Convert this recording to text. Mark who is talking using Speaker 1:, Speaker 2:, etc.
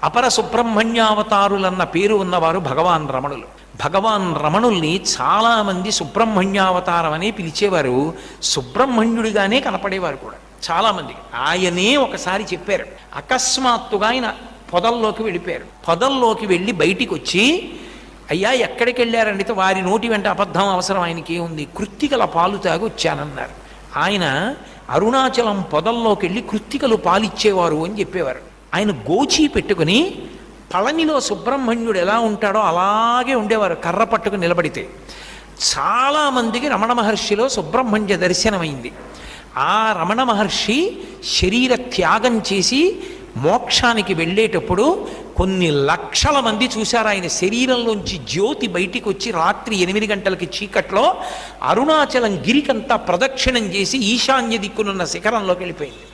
Speaker 1: అపర సుబ్రహ్మణ్యావతారులన్న పేరు ఉన్నవారు భగవాన్ రమణులు. భగవాన్ రమణుల్ని చాలామంది సుబ్రహ్మణ్యావతారం అని పిలిచేవారు, సుబ్రహ్మణ్యుడిగానే కనపడేవారు కూడా చాలామందికి. ఆయనే ఒకసారి చెప్పారు, అకస్మాత్తుగా ఆయన పొదల్లోకి వెళ్ళిపోయారు. పొదల్లోకి వెళ్ళి బయటికి వచ్చి, అయ్యా ఎక్కడికి వెళ్ళారంటే వారి నోటి వెంట అబద్ధం అవసరం, ఆయనకి ఏముంది, కృత్తికల పాలు తాగి వచ్చానన్నారు. ఆయన అరుణాచలం పొదల్లోకి వెళ్ళి కృత్తికలు పాలిచ్చేవారు అని చెప్పేవారు. ఆయన గోచి పెట్టుకుని పళనిలో సుబ్రహ్మణ్యుడు ఎలా ఉంటాడో అలాగే ఉండేవారు, కర్ర పట్టుకుని నిలబడితే. చాలామందికి రమణ మహర్షిలో సుబ్రహ్మణ్య దర్శనమైంది. ఆ రమణ మహర్షి శరీర త్యాగం చేసి మోక్షానికి వెళ్ళేటప్పుడు కొన్ని లక్షల మంది చూశారు. ఆయన శరీరంలోంచి జ్యోతి బయటికి వచ్చి రాత్రి 8 గంటలకి చీకట్లో అరుణాచలం గిరికంతా ప్రదక్షిణం చేసి ఈశాన్య దిక్కునున్న శిఖరంలోకి వెళ్ళిపోయింది.